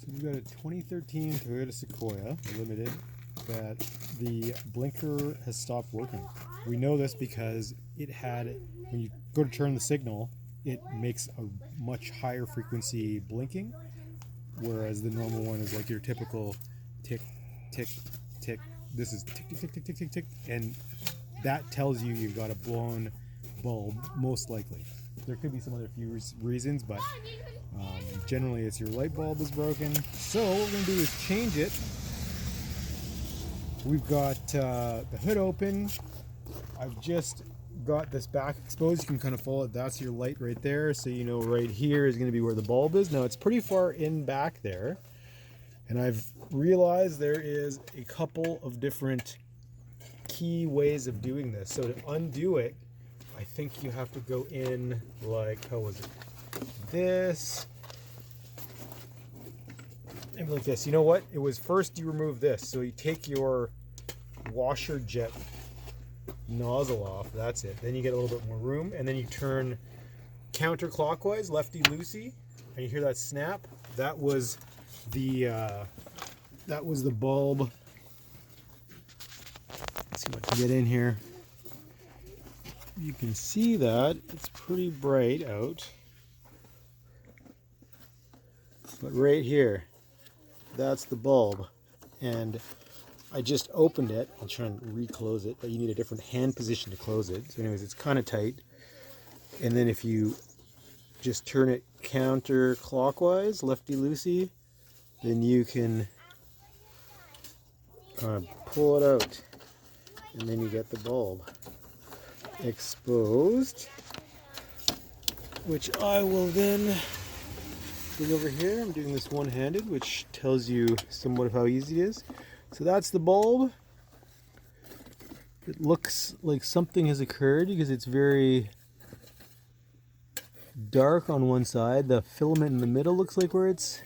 So we've got a 2013 Toyota Sequoia Limited that the blinker has stopped working. We know this because it had, when you go to turn the signal, it makes a much higher frequency blinking, whereas the normal one is like your typical tick, tick, tick. This is tick, tick, tick, tick, tick, tick, tick, and that tells you you've got a blown bulb, most likely. There could be some other few reasons, but generally it's your light bulb is broken. So what we're going to do is change it. We've got the hood open. I've just got this back exposed. You can kind of follow it. That's your light right there. So you know right here is going to be where the bulb is. Now it's pretty far in back there. And I've realized there is a couple of different key ways of doing this. So to undo it, I think you have to go in like, how was it? This. Maybe like this. You know what? It was first you remove this. So you take your washer jet nozzle off. That's it. Then you get a little bit more room. And then you turn counterclockwise, lefty-loosey. And you hear that snap? That was the bulb. Let's see what I can get in here. You can see that it's pretty bright out, but right here, that's the bulb, and I just opened it. I'll try and reclose it, but you need a different hand position to close it. So anyways, it's kind of tight, and then if you just turn it counterclockwise, lefty-loosey, then you can kind of pull it out, and then you get the bulb exposed, which I will then bring over here. I'm doing this one-handed, which tells you somewhat of how easy it is. So that's the bulb. It looks like something has occurred because it's very dark on one side. The filament in the middle looks like where it's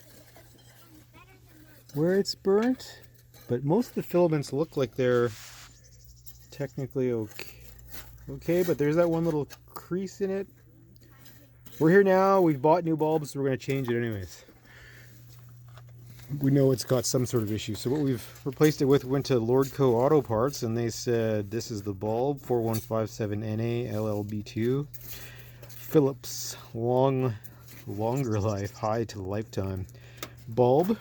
burnt, but most of the filaments look like they're technically okay, but there's that one little crease in it. We're here now. We've bought new bulbs, so we're going to change it anyways. We know it's got some sort of issue. So what we've replaced it with, went to Lordco Auto Parts, and they said this is the bulb, 4157NA LLB2. Philips longer life, high to lifetime bulb.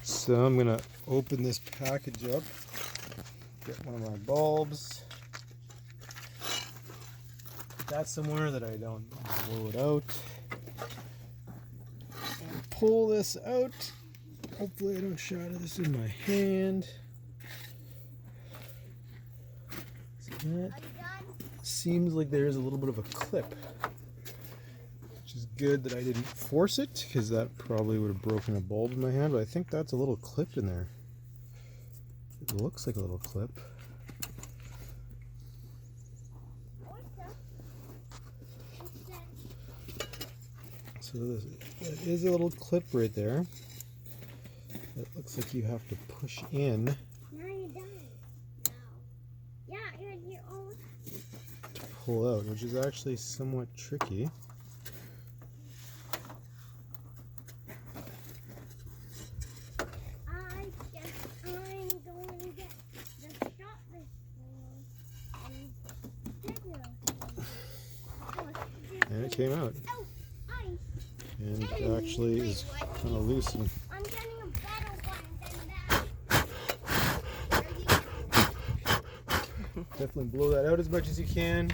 So I'm going to open this package up. Get one of my bulbs. Put that somewhere that I don't blow it out. And pull this out. Hopefully I don't shatter this in my hand. So that seems like there's a little bit of a clip, which is good that I didn't force it, because that probably would have broken a bulb in my hand, but I think that's a little clip in there. It looks like a little clip. So there is a little clip right there. It looks like you have to push in. Now you're done. No. Yeah, you're all to pull out, which is actually somewhat tricky. And it came out. And it actually is kind of loose. And I'm getting a better one than that. definitely blow that out as much as you can.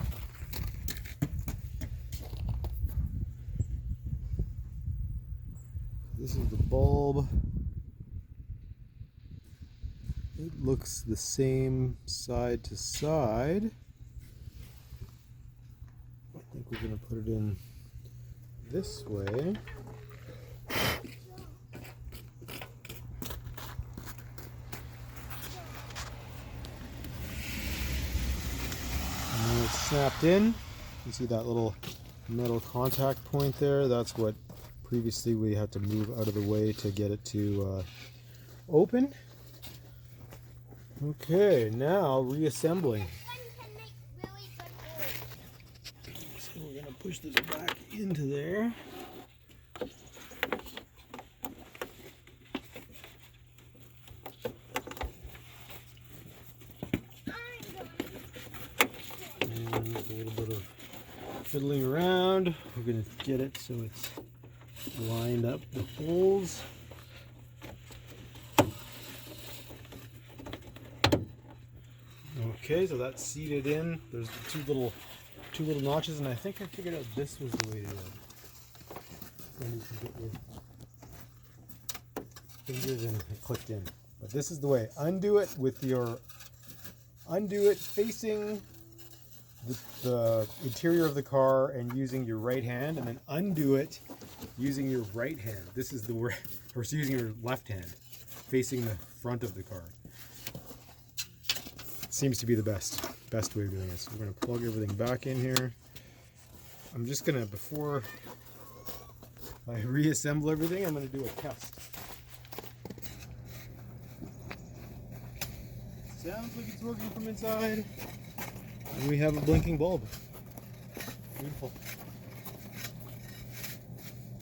This is the bulb. It looks the same side to side. I think we're going to put it in this way. And then it's snapped in. You can see that little metal contact point there. That's what previously we had to move out of the way to get it to open. Okay, now reassembling. So we're going to push this back into there. fiddling around. We're going to get it so it's lined up the holes. Okay, so that's seated in. There's two little notches, and I think I figured out this was the way to do it. Then you can get your fingers and it clicked in. But this is the way. Undo it facing the interior of the car and using your right hand, and then undo it using your right hand. This is the way, or using your left hand facing the front of the car. Seems to be the best way of doing this. We're going to plug everything back in here. I'm just going to, before I reassemble everything, I'm going to do a test. Sounds like it's working from inside. And we have a blinking bulb. Beautiful.